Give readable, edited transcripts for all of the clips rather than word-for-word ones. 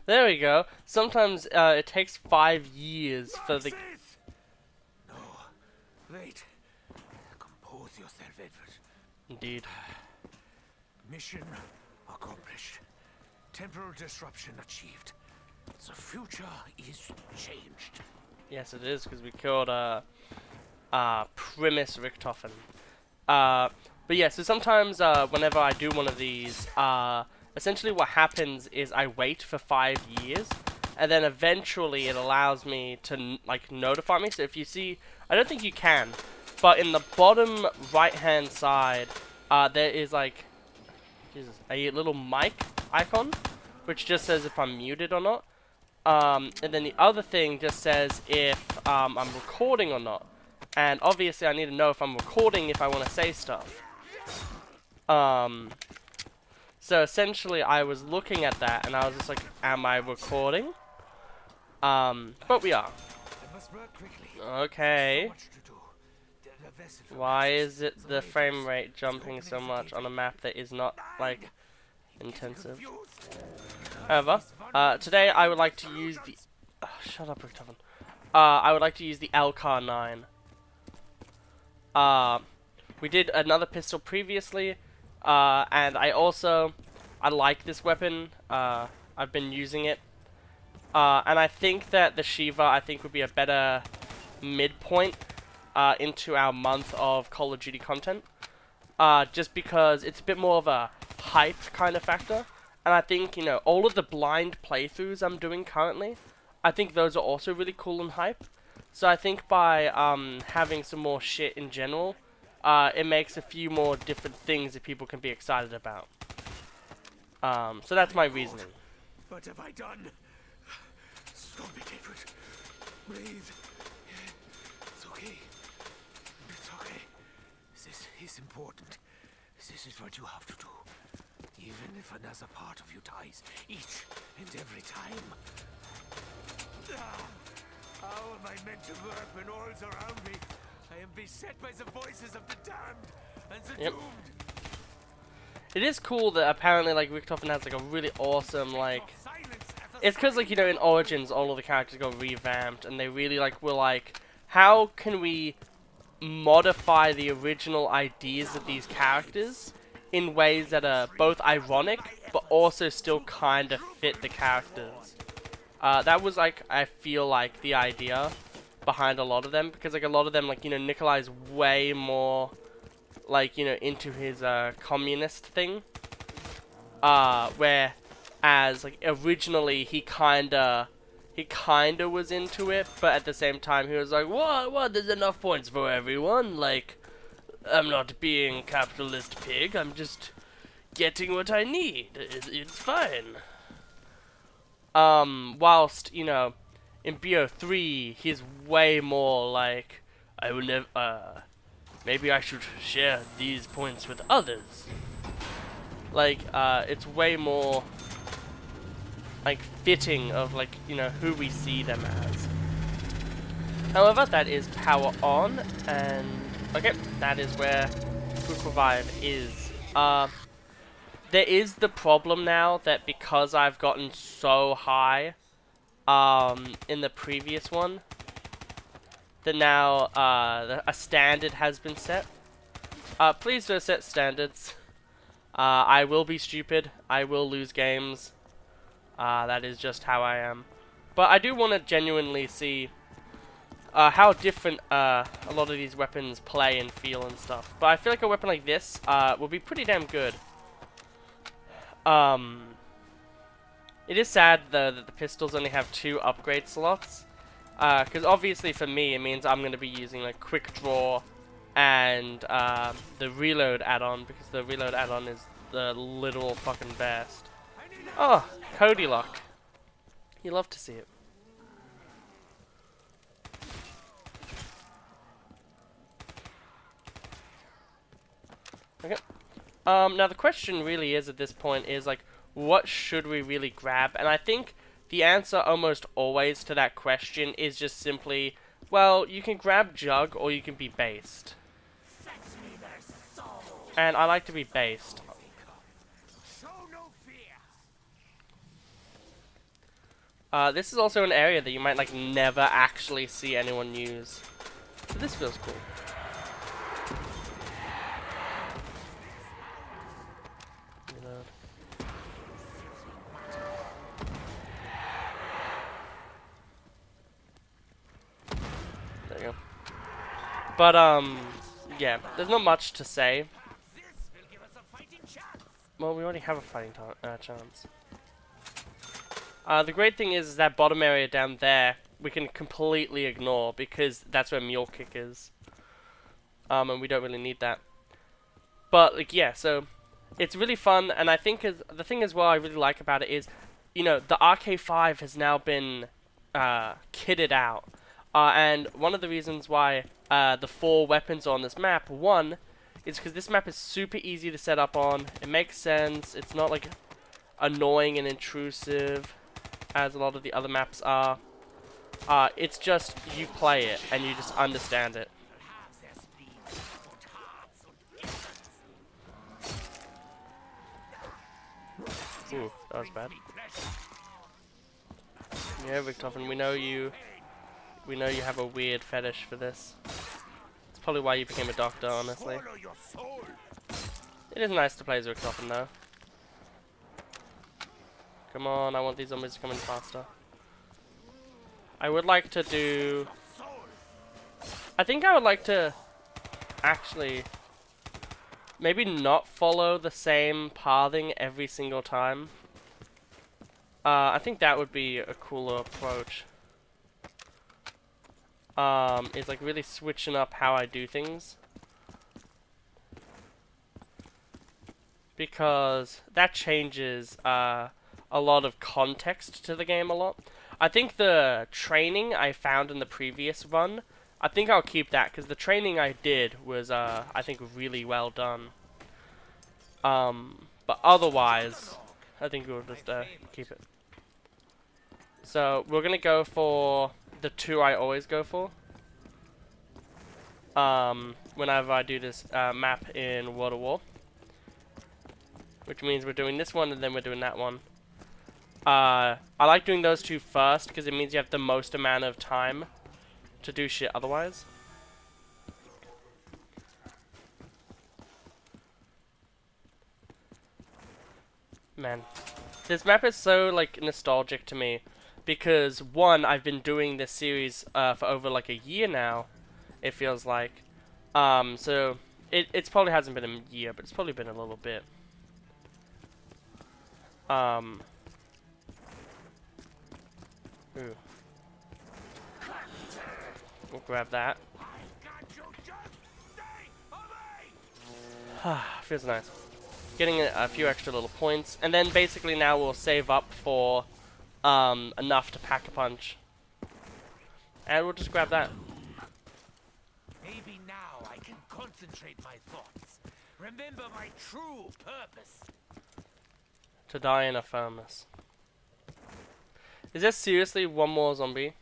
There we go. Sometimes it takes 5 years for the... No, wait. Compose yourself, Edward. Indeed. Mission accomplished. Temporal disruption achieved. The future is changed. Yes, it is, because we killed, Primus Richtofen. But yeah, so sometimes, whenever I do one of these, essentially what happens is I wait for 5 years, and then eventually it allows me to, like, notify me. So if you see, I don't think you can, but in the bottom right-hand side, there is, like, Jesus, a little mic icon, which just says if I'm muted or not. And then the other thing just says if I'm recording or not. And obviously I need to know if I'm recording if I want to say stuff. So essentially I was looking at that and I was just like, am I recording? But we are. I must work quickly. So Okay. much to do. The vessel Why progresses. is it the frame rate jumping so much on a map that is not, like, intensive? Confused. However, today I would like to use the... shut up, Richtofen. I would like to use the L CAR9. We did another pistol previously, and I like this weapon. I've been using it. And I think that the Shieva, I think, would be a better midpoint into our month of Call of Duty content. Just because it's a bit more of a hype kind of factor. And I think, you know, all of the blind playthroughs I'm doing currently, I think those are also really cool and hype. So I think by having some more shit in general, it makes a few more different things that people can be excited about. So that's my reasoning. What have I done? Stop it, Edward. Breathe. It's okay. It's okay. This is important. This is what you have to do. Even if another part of you dies, each and every time. How am I meant to work when all's around me? I am beset by the voices of the damned and the Yep. doomed. It is cool that apparently, like, Richtofen has, like, a really awesome, like... Silence at the It's because, like, you know, in Origins, all of the characters got revamped, and they really, like, were like, how can we modify the original ideas of these characters in ways that are both ironic, but also still kind of fit the characters? That was, like, I feel like, the idea behind a lot of them, because, like, a lot of them, like, you know, Nikolai's way more, like, you know, into his, communist thing. Whereas, like, originally he kinda was into it, but at the same time he was like, what, there's enough points for everyone, like, I'm not being capitalist pig, I'm just getting what I need, it's fine. Whilst, you know, in BO3, he's way more like, I will never, maybe I should share these points with others. Like, it's way more, like, fitting of, like, you know, who we see them as. However, that is power on, and, okay, that is where Quick Revive is. There is the problem now that because I've gotten so high, in the previous one, that now, a standard has been set. Please don't set standards. I will be stupid. I will lose games. That is just how I am. But I do want to genuinely see how different a lot of these weapons play and feel and stuff. But I feel like a weapon like this will be pretty damn good. It is sad though that the pistols only have 2 upgrade slots. Because obviously for me it means I'm going to be using like quick draw and the reload add-on, because the reload add-on is the literal fucking best. Oh, Cody luck. You love to see it. Okay. Now the question really is at this point is like, what should we really grab? And I think the answer almost always to that question is just simply, well, you can grab Jug or you can be based. And I like to be based. Show no fear. This is also an area that you might like never actually see anyone use. So this feels cool. Reload. There you go. But yeah, there's not much to say. Well, we already have a fighting chance. The great thing is that bottom area down there we can completely ignore because that's where Mule Kick is. And we don't really need that. But like yeah, so it's really fun, and I think the thing as well I really like about it is, you know, the RK5 has now been kitted out, and one of the reasons why the 4 weapons are on this map, one, is because this map is super easy to set up on. It makes sense. It's not like annoying and intrusive as a lot of the other maps are. It's just you play it and you just understand it. Ooh, that was bad. Yeah, Richtofen, we know you have a weird fetish for this. It's probably why you became a doctor, honestly. It is nice to play as Richtofen, though. Come on, I want these zombies to come in faster. I would like to do... I think I would like to actually maybe not follow the same pathing every single time. I think that would be a cooler approach. Is like really switching up how I do things. Because that changes a lot of context to the game a lot. I think the training I found in the previous run, I think I'll keep that because the training I did was I think really well done. But otherwise, I think we'll just keep it. So we're gonna go for the 2 I always go for. Whenever I do this map in World of War. Which means we're doing this one and then we're doing that one. I like doing those 2 first because it means you have the most amount of time to do shit otherwise. Man, this map is so like nostalgic to me because 1, I've been doing this series for over like a year now. It feels like, so it's probably hasn't been a year, but it's probably been a little bit. Ooh. We'll grab that. Feels nice. Getting a few extra little points, and then basically now we'll save up for enough to pack a punch. And we'll just grab that. Maybe now I can concentrate my thoughts. Remember my true purpose. To die in a furnace. Is there seriously one more zombie?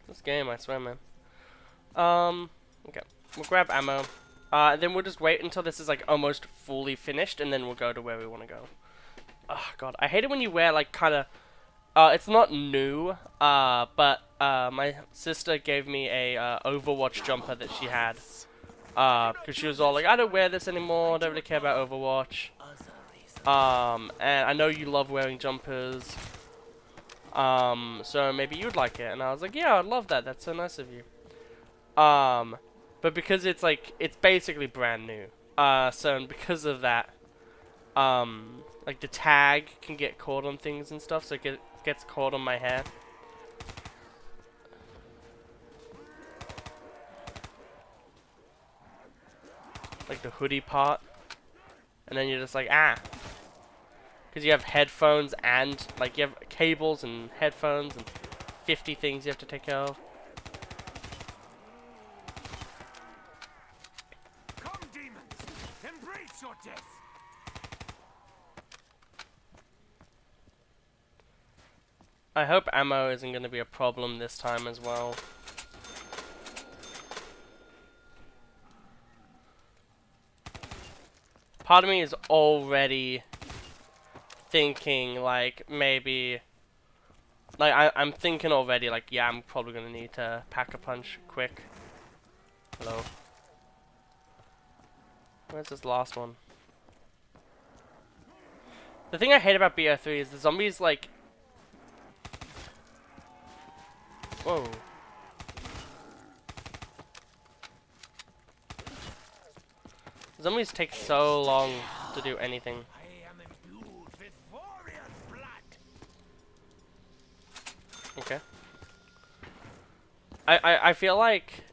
This game, I swear, man. Okay. We'll grab ammo. Then we'll just wait until this is like almost fully finished, and then we'll go to where we want to go. Oh god, I hate it when you wear like kind of. It's not new. But my sister gave me a Overwatch jumper that she had. Because she was all like, I don't wear this anymore. I don't really care about Overwatch. And I know you love wearing jumpers. So maybe you'd like it. And I was like, yeah, I'd love that. That's so nice of you. But because it's like, it's basically brand new. So because of that, like the tag can get caught on things and stuff. So it gets caught on my hair. Like the hoodie part. And then you're just like, ah. Because you have headphones and, like, you have cables and headphones and 50 things you have to take care of. Come, demons! Embrace your death! I hope ammo isn't going to be a problem this time as well. Part of me is already thinking like maybe like I'm thinking already like yeah, I'm probably gonna need to pack a punch quick. Hello. Where's this last one? The thing I hate about BO3 is the zombies like whoa. Zombies take so long to do anything. I am imbued with warrior blood. Okay. I feel like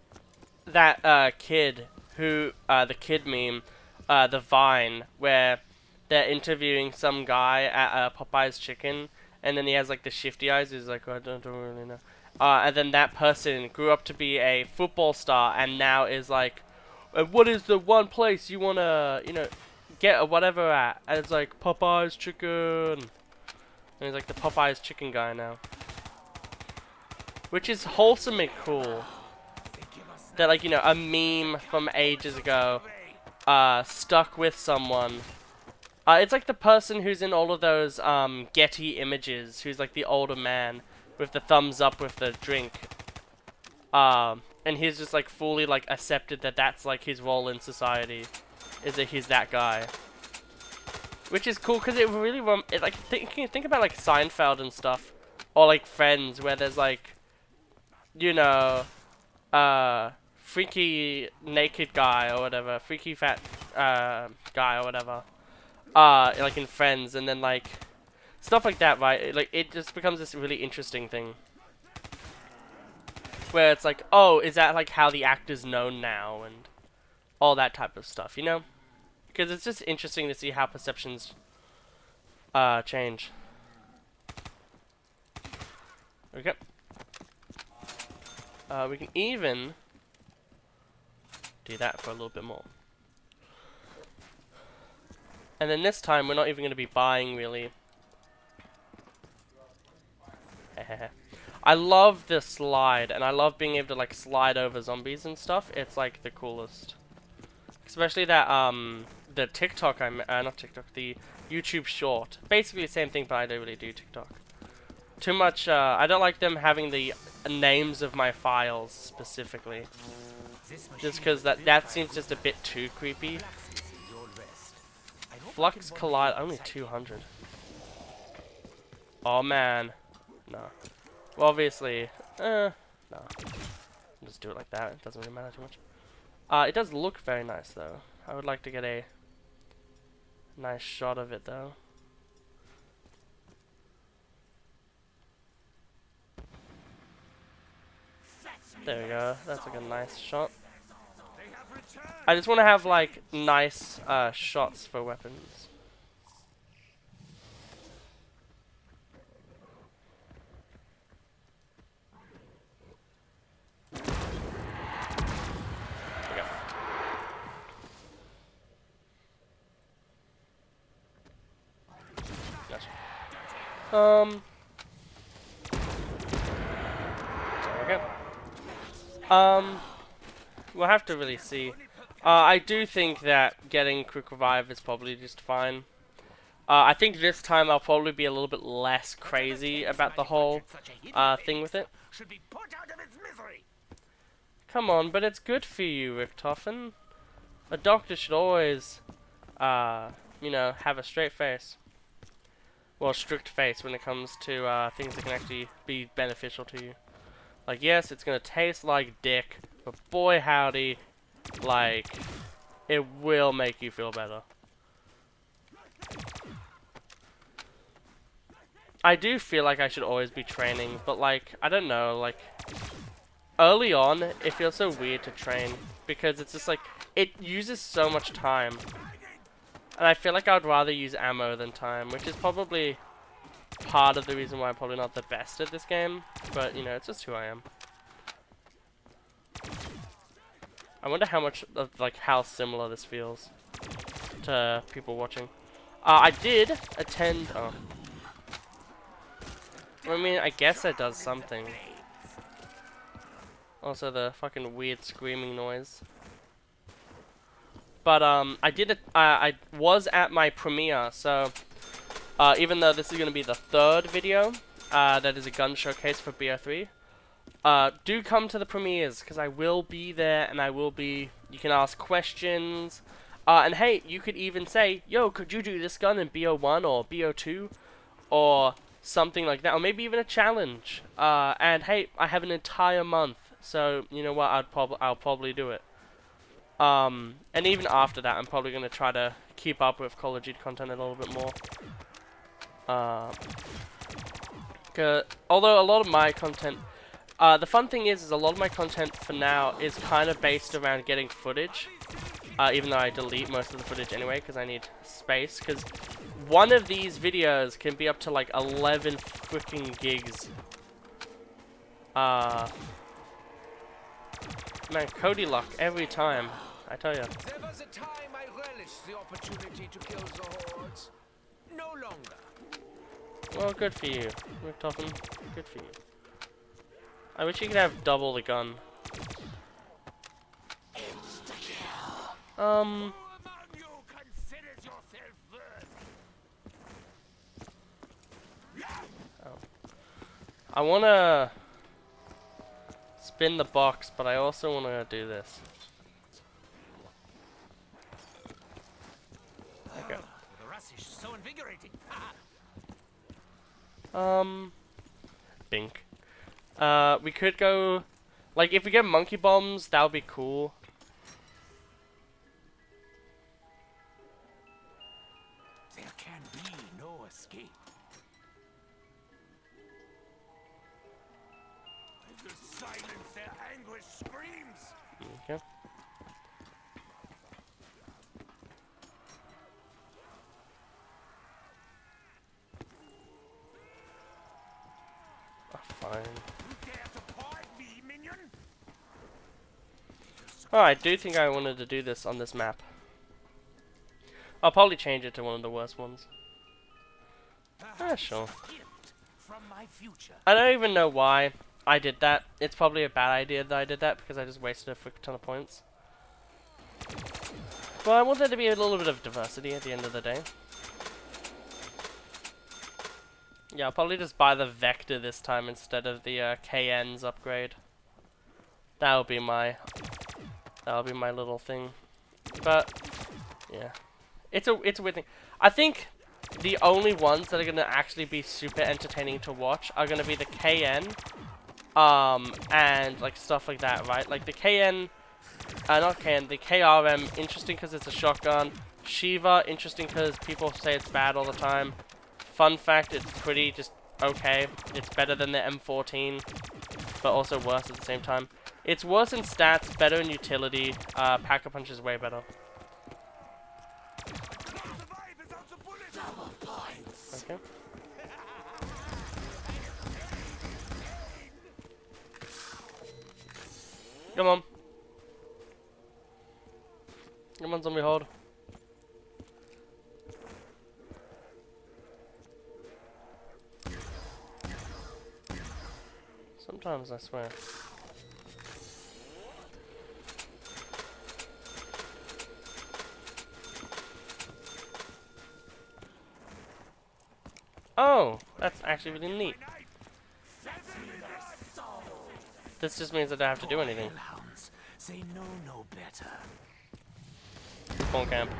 that kid who the kid meme, the Vine where they're interviewing some guy at Popeye's Chicken, and then he has like the shifty eyes. He's like, oh, I don't really know. And then that person grew up to be a football star, and now is like, what is the one place you wanna, get or whatever at? And it's like Popeye's Chicken. And he's like the Popeye's Chicken guy now, which is wholesome and cool. That like a meme from ages ago, stuck with someone. It's like the person who's in all of those Getty images, who's like the older man with the thumbs up with the drink. And he's just like fully like accepted that that's like his role in society, is that he's that guy. Which is cool because it really think about like Seinfeld and stuff, or like Friends, where there's like, freaky naked guy or whatever, freaky fat guy or whatever. Like in Friends, and then like stuff like that, right? It just becomes this really interesting thing where it's like, oh, is that like how the actor's known now, and all that type of stuff, Because it's just interesting to see how perceptions change. Okay. We can even do that for a little bit more. And then this time, we're not even going to be buying, really. I love this slide, and I love being able to, like, slide over zombies and stuff. It's, like, the coolest. Especially that, the TikTok, not TikTok, the YouTube short. Basically the same thing, but I don't really do TikTok. Too much, I don't like them having the names of my files, specifically. Just because that seems just a bit too creepy. Flux Collide, only 200. Oh man. No. Well, obviously, no. Just do it like that, it doesn't really matter too much. It does look very nice though. I would like to get a nice shot of it though. There we go, that's like a nice shot. I just want to have like nice shots for weapons. Okay. Gotcha. There we go. We'll have to really see. I do think that getting quick revive is probably just fine. I think this time I'll probably be a little bit less crazy about the whole thing with it. Come on, but it's good for you, Richtofen. A doctor should always, have a straight face. Well, strict face when it comes to things that can actually be beneficial to you. Like, yes, it's gonna taste like dick, but boy howdy, like, it will make you feel better. I do feel like I should always be training, but like, I don't know, like, early on, it feels so weird to train, because it's just like, it uses so much time. And I feel like I'd rather use ammo than time, which is probably part of the reason why I'm probably not the best at this game, but, it's just who I am. I wonder how much of, like, how similar this feels to people watching. I did attend, I mean, I guess that does something. Also, the fucking weird screaming noise. But, I was at my premiere, so Even though this is going to be the third video that is a gun showcase for BO3. Do come to the premieres, because I will be there, and you can ask questions. And hey, you could even say, yo, could you do this gun in BO1 or BO2? Or something like that, or maybe even a challenge. And hey, I have an entire month, so you know what? I'll probably do it. And even after that, I'm probably gonna try to keep up with Call of Duty content a little bit more. Although a lot of my content, the fun thing is a lot of my content for now is kind of based around getting footage. Even though I delete most of the footage anyway, because I need space. Because one of these videos can be up to like 11 freaking gigs. Man, Cody luck every time, I tell you. There was a time I relished the opportunity to kill the hordes. No longer. Well, good for you, Richtofen. Good for you. I wish you could have double the gun. Who among you considers yourself worthy? I wanna spin the box, but I also wanna do this. Okay. The rush is so invigorating. Bink. We could go, like, if we get monkey bombs, that would be cool. There can be no escape. I will silence their anguish screams. Okay. Oh, fine. You dare to part me, minion? Oh, I do think I wanted to do this on this map. I'll probably change it to one of the worst ones. Sure. From my future. I don't even know why I did that. It's probably a bad idea that I did that, because I just wasted a frick ton of points. But I want there to be a little bit of diversity at the end of the day. Yeah, I'll probably just buy the Vector this time instead of the KN's upgrade. That'll be my little thing. But yeah, it's a weird thing. I think the only ones that are gonna actually be super entertaining to watch are gonna be the KN, and like stuff like that, right? Like the KN, not KN, the KRM, interesting because it's a shotgun. Shieva, interesting because people say it's bad all the time. Fun fact, it's pretty just okay. It's better than the M14, but also worse at the same time. It's worse in stats, better in utility. Pack-a-Punch is way better. Okay. Come on. Come on, zombie horde. Sometimes, I swear. Oh, that's actually really neat. This just means that I don't have to do anything. They know no better. Spawn camp.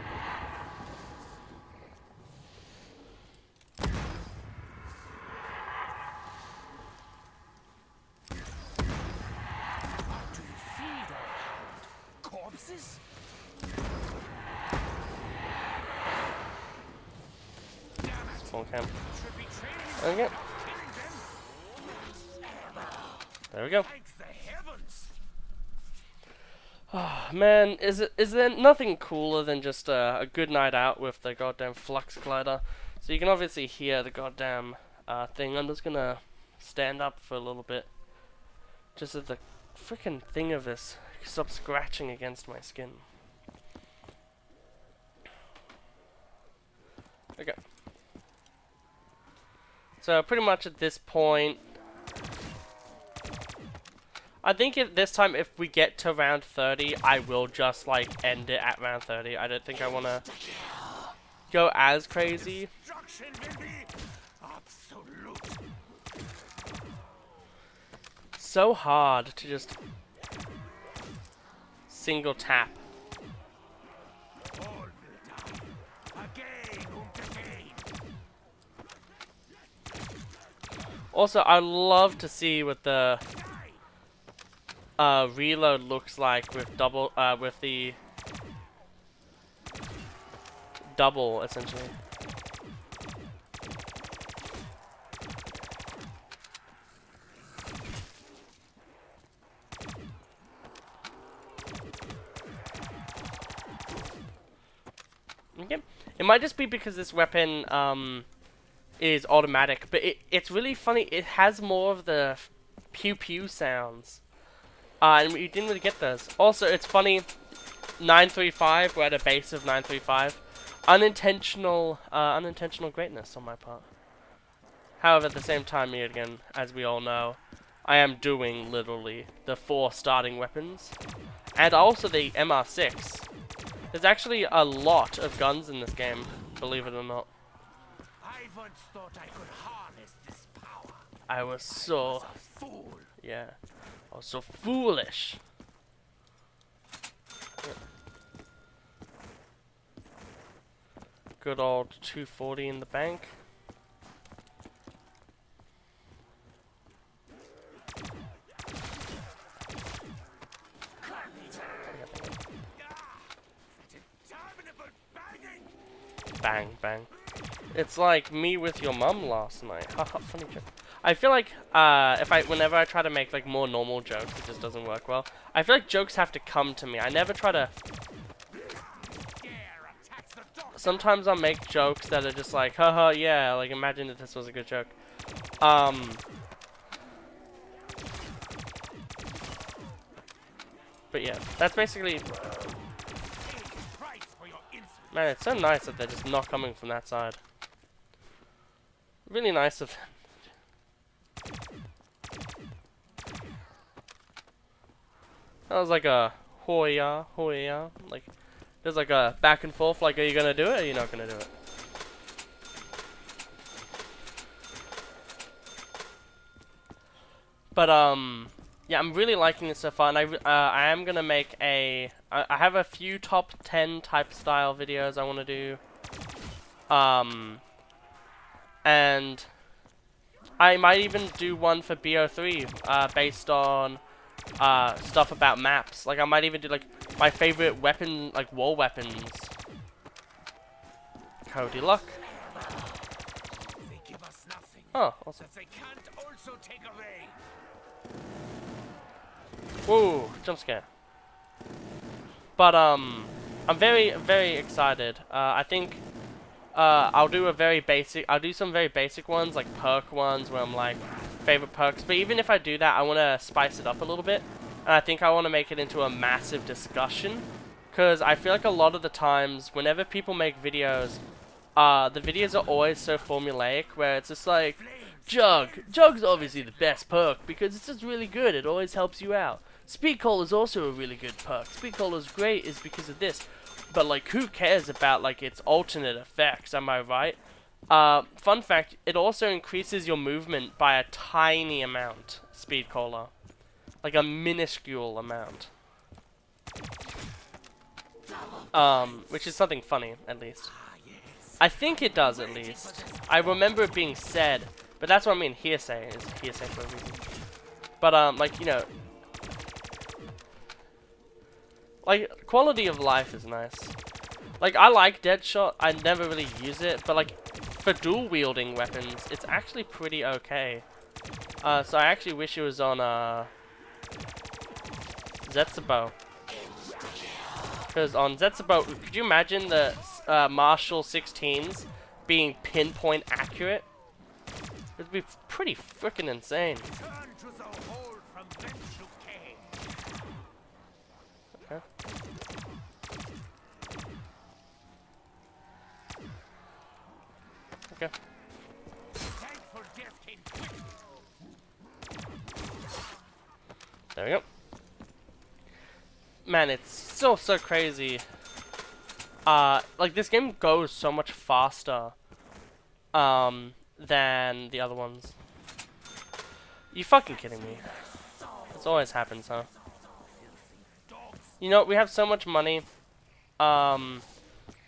What do you feed on? Corpses? Spawn camp. Should be training Okay. There we go. thanks the heavens. Oh, man, is there nothing cooler than just a good night out with the goddamn flux glider? So you can obviously hear the goddamn thing. I'm just gonna stand up for a little bit, just so the freaking thing of this stops scratching against my skin. Okay. So pretty much at this point, I think this time if we get to round 30, I will just like end it at round 30. I don't think I want to go as crazy. destruction will be absolute. So hard to just single tap. All will die. Again and again. Also, I love to see what the reload looks like with with the double, essentially. Okay. It might just be because this weapon is automatic, but it's really funny. It has more of the pew pew sounds, and we didn't really get those. Also, it's funny. 935. We're at a base of 935. Unintentional greatness on my part. However, at the same time, yet again, as we all know, I am doing literally the 4 starting weapons, and also the MR6. There's actually a lot of guns in this game, believe it or not. I once thought I could harness this power. I was so... A fool. Yeah. I was so foolish. Yeah. Good old 240 in the bank. Bang, bang. It's like me with your mum last night. Haha, funny joke. I feel like whenever I try to make like more normal jokes, it just doesn't work well. I feel like jokes have to come to me. I never try to. Sometimes I'll make jokes that are just like, haha, yeah, like imagine if this was a good joke. But yeah, that's basically. Man, it's so nice that they're just not coming from that side. Really nice of them. That was like a hoya, hoya. Like, there's like a back and forth, like, are you gonna do it or are you not gonna do it? But, yeah, I'm really liking this so far, and I am gonna make a... I have a few top 10 type style videos I want to do. And I might even do one for BO3, based on stuff about maps. Like, I might even do, like, my favorite weapon, like, wall weapons. Cody Luck. They give us nothing. Oh, awesome. That they can't also take away. Whoa, jump scare. But, I'm very, very excited. I think, I'll do some very basic ones, like perk ones, where I'm like, favorite perks. But even if I do that, I want to spice it up a little bit. And I think I want to make it into a massive discussion. Because I feel like a lot of the times, whenever people make videos, the videos are always so formulaic, where it's just like, Jug's obviously the best perk, because it's just really good, it always helps you out. Speed Cola is also a really good perk. Speed Cola's great is because of this. But, like, who cares about, like, its alternate effects, am I right? Fun fact, it also increases your movement by a tiny amount, Speed Cola. Like, a minuscule amount. Which is something funny, at least. I think it does, at least. I remember it being said, but that's what I mean, hearsay is hearsay for a reason. But, like, you know... Like, quality of life is nice. Like, I like Deadshot, I never really use it, but, like, for dual-wielding weapons, it's actually pretty okay. So I actually wish it was on, Zetsubo. Because on Zetsubo, could you imagine the, Marshall 16s being pinpoint accurate? It'd be pretty freaking insane. Okay. Okay. There we go. Man, it's so crazy. Like, this game goes so much faster than the other ones. You fucking kidding me? This always happens, huh? You know, we have so much money. I'm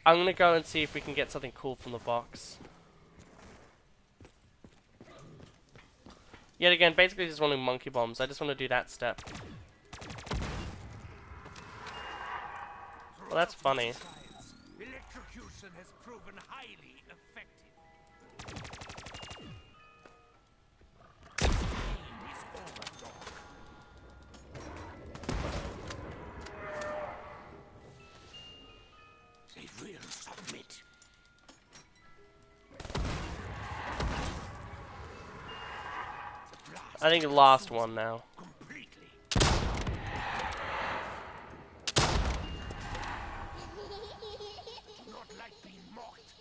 gonna go and see if we can get something cool from the box. Yet again, basically just wanting monkey bombs. I just want to do that step. Well, that's funny. Electrocution has proven highly effective. Is over, dog. They will submit. I think the last one now. Completely. Not like being mocked.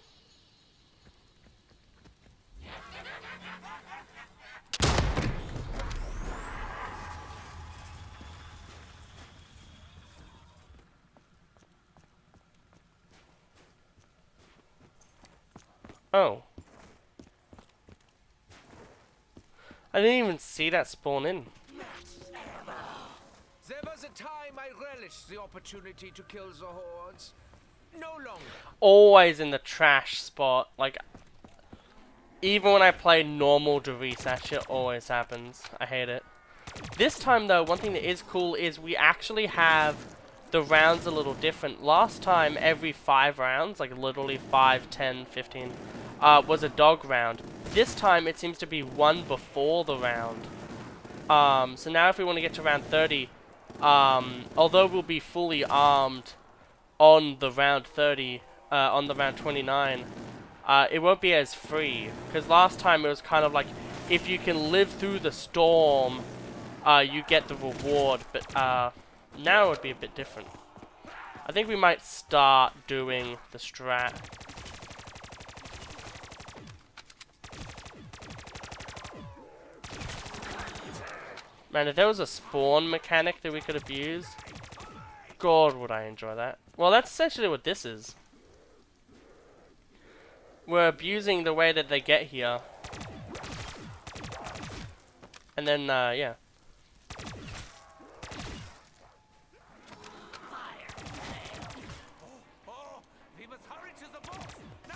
Oh. I didn't even see that spawn in. There was a time I relished the opportunity to kill the hordes. No longer. Always in the trash spot. Like, even when I play normal Derice, that shit always happens. I hate it. This time, though, one thing that is cool is we actually have the rounds a little different. Last time, every 5 rounds, like literally 5, 10, 15, was a dog round. This time, it seems to be one before the round. So now if we want to get to round 30, although we'll be fully armed on the round 30, on the round 29, it won't be as free. Because last time it was kind of like, if you can live through the storm, you get the reward. But now it would be a bit different. I think we might start doing the strat. Man, if there was a spawn mechanic that we could abuse, God, would I enjoy that. Well, that's essentially what this is. We're abusing the way that they get here. And then, yeah. Oh, we must hurry to the boss. Now!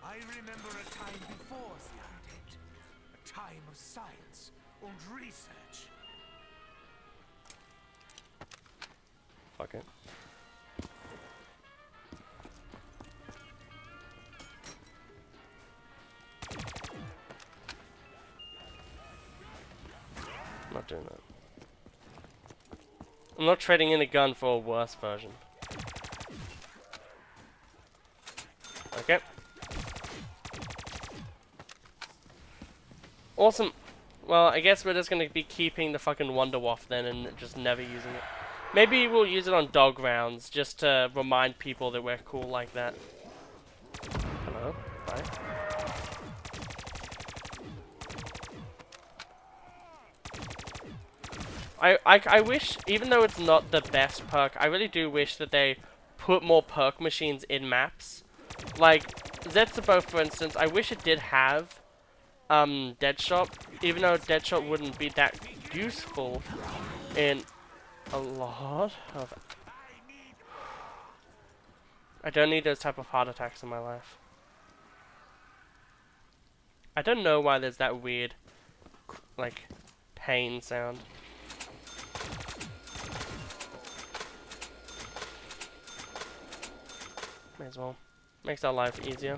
I remember a time before the undead. A time of science and research. Fuck it. I'm not doing that. I'm not trading in a gun for a worse version. Okay. Awesome. Well, I guess we're just gonna be keeping the fucking Wonder Waff then and just never using it. Maybe we'll use it on dog rounds just to remind people that we're cool like that. Hello? Bye. I wish, even though it's not the best perk, I really do wish that they put more perk machines in maps. Like, Zetsubo, for instance, I wish it did have Deadshot, even though Deadshot wouldn't be that useful in a lot of... I don't need those type of heart attacks in my life. I don't know why there's that weird, like, pain sound. May as well. Makes our life easier.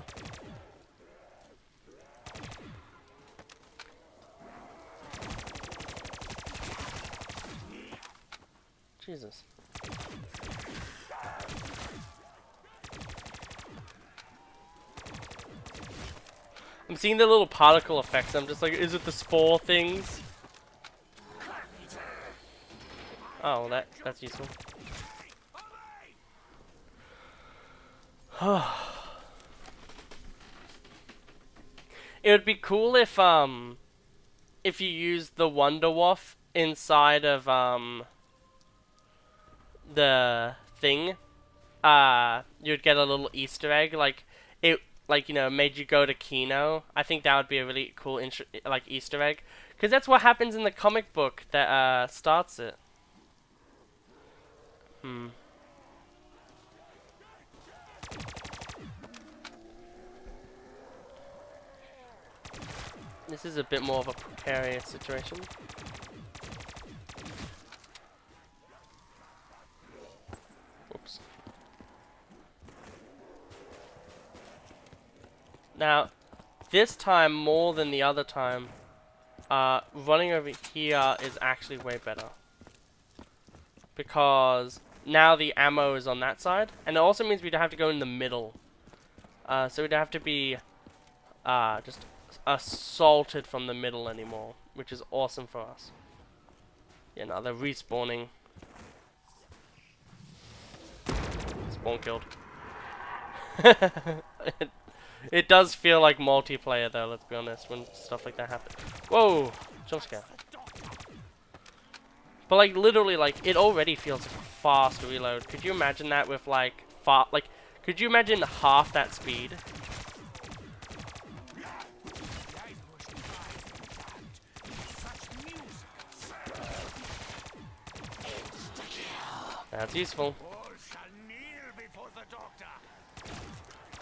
Jesus. I'm seeing the little particle effects. I'm just like, is it the spore things? Oh, that's useful. It would be cool if you used the Wonder Waff inside of the thing, you'd get a little Easter egg, like it, like you know, made you go to Kino. I think that would be a really cool, like Easter egg, because that's what happens in the comic book that starts it. This is a bit more of a precarious situation. Whoops. Now, this time more than the other time, running over here is actually way better. Because now the ammo is on that side, and it also means we don't have to go in the middle. So we don't have to be just assaulted from the middle anymore, which is awesome for us. Yeah, no, they're respawning. Spawn killed. It does feel like multiplayer though, let's be honest, when stuff like that happens. Whoa! Jump scare. But like literally, like it already feels like a fast reload. Could you imagine that with like could you imagine half that speed? That's useful.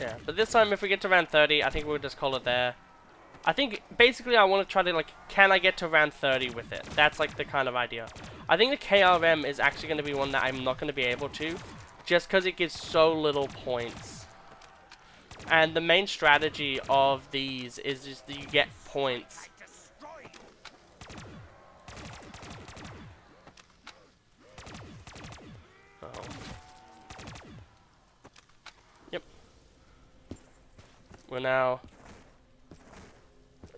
Yeah, but this time if we get to round 30, I think we'll just call it there. I think basically I want to try to like, can I get to round 30 with it? That's like the kind of idea. I think the KRM is actually going to be one that I'm not going to be able to, just because it gives so little points. And the main strategy of these is just that you get points. Oh. Yep. We're now...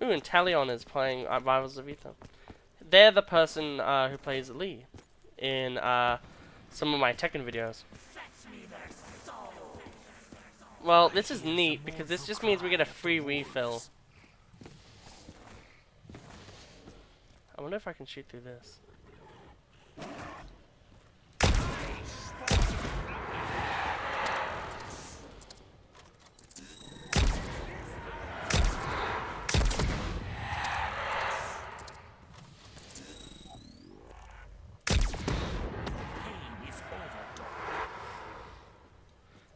Ooh, and Talion is playing Rivals of Ether. They're the person who plays Lee in some of my Tekken videos. Well, this is neat because this just means we get a free refill. I wonder if I can shoot through this.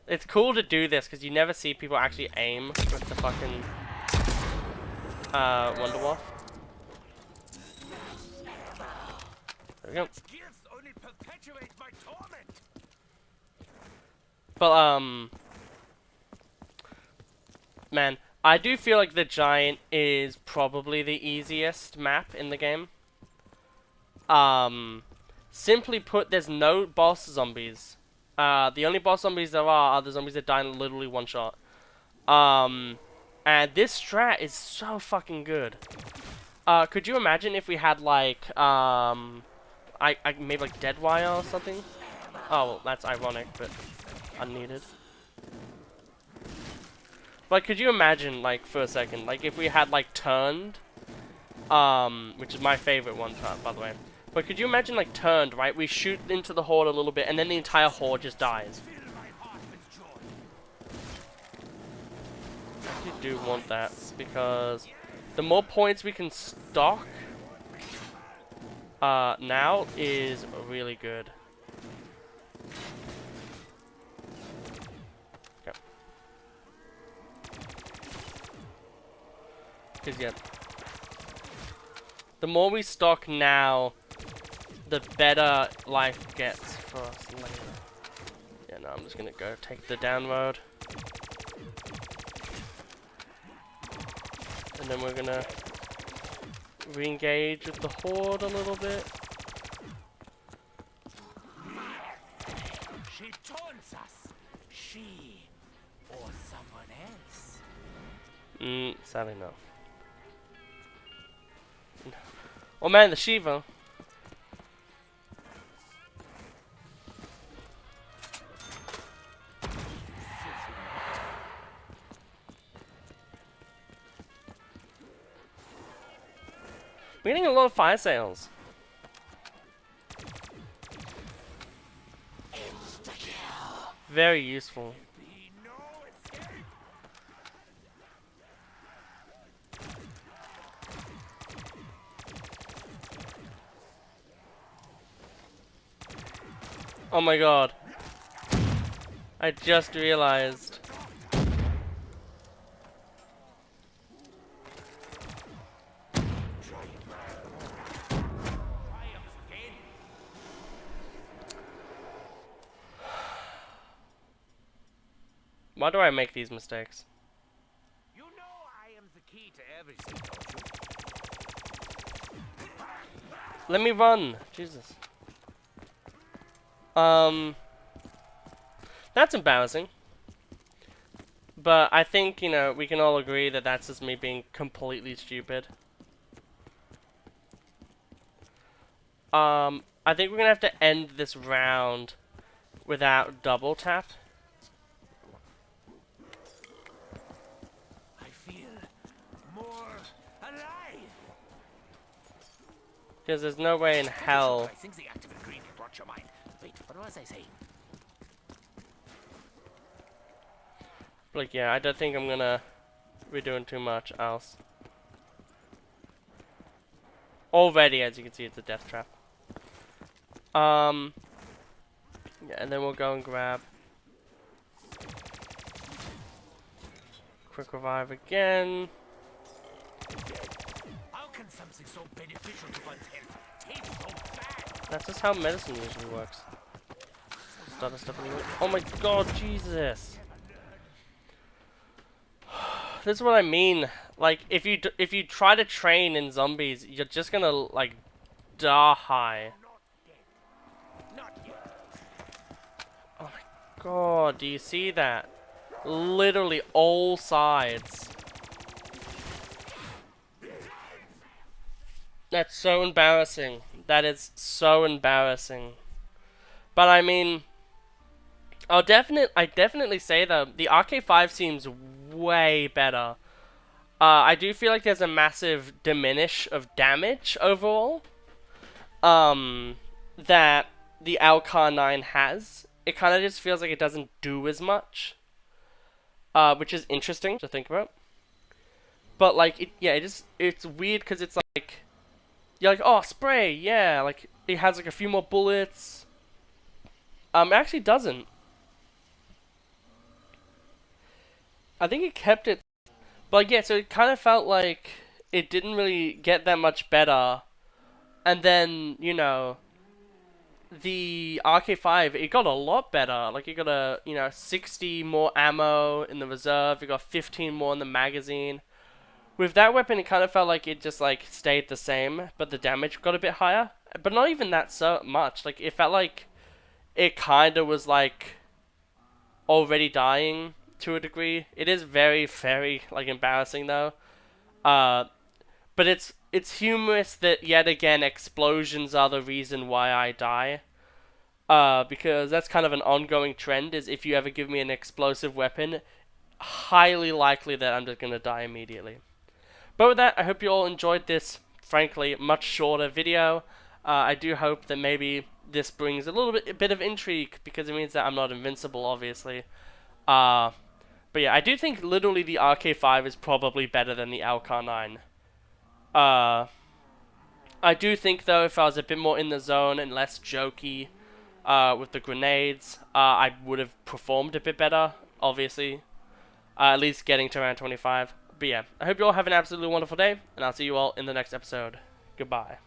It's cool to do this because you never see people actually aim with the fucking Wonderwolf. There we go. But man, I do feel like the Giant is probably the easiest map in the game. Simply put, there's no boss zombies. The only boss zombies there are the zombies that die in literally one shot. And this strat is so fucking good. Could you imagine if we had like, maybe like dead wire or something? Oh, well, that's ironic, but unneeded. But could you imagine, like, for a second, like if we had like turned, which is my favorite one, by the way. But could you imagine, like, turned, right? We shoot into the horde a little bit, and then the entire horde just dies. I do want that, because the more points we can stock now is really good. Okay. Because, yeah, the more we stock now, the better life gets for us later. Yeah, no, I'm just gonna go take the down road. And then we're gonna re-engage with the horde a little bit. She taunts us. She or someone else. Sadly no. Oh man, the Shieva. We're getting a lot of fire sales. Very useful. Be no escape. Oh my god. I just realized. Triumph again. Why do I make these mistakes? You know I am the key to everything, don't you? Let me run. Jesus. That's embarrassing. But I think, you know, we can all agree that that's just me being completely stupid. I think we're gonna have to end this round without double tap. I feel more alive. Because there's no way in hell. I think the active ingredient brought your mind. Wait, what was I saying? Like, yeah, I don't think I'm gonna be doing too much else. Already, as you can see, it's a death trap. Yeah, and then we'll go and grab quick revive again. How can something so beneficial to one's health taste so bad? That's just how medicine usually works. Stutter stuff anyway. Oh my god, Jesus! This is what I mean. Like, if you try to train in zombies, you're just gonna like die. Not yet. Oh my god, do you see that? Literally all sides. That's so embarrassing. That is so embarrassing. But I mean, I definitely say though, the RK5 seems way better. I do feel like there's a massive diminish of damage overall. That the L CAR9 has. It kind of just feels like it doesn't do as much. Which is interesting to think about. But like, it's weird because it's like, you're like, oh, spray, yeah, like it has like a few more bullets. It actually doesn't. I think it kept it, but yeah, so it kind of felt like it didn't really get that much better. And then, you know, the RK5, it got a lot better. Like, it got 60 more ammo in the reserve. It got 15 more in the magazine. With that weapon, it kind of felt like it just, like, stayed the same, but the damage got a bit higher. But not even that so much. Like, it felt like it kind of was, like, already dying to a degree. It is very, very, like, embarrassing, though. But it's humorous that, yet again, explosions are the reason why I die. Because that's kind of an ongoing trend, is if you ever give me an explosive weapon, highly likely that I'm just going to die immediately. But with that, I hope you all enjoyed this, frankly, much shorter video. I do hope that maybe this brings a bit of intrigue, because it means that I'm not invincible, obviously. But yeah, I do think literally the RK5 is probably better than the L CAR9. I do think, though, if I was a bit more in the zone and less jokey with the grenades, I would have performed a bit better, obviously. At least getting to around 25. But yeah, I hope you all have an absolutely wonderful day, and I'll see you all in the next episode. Goodbye.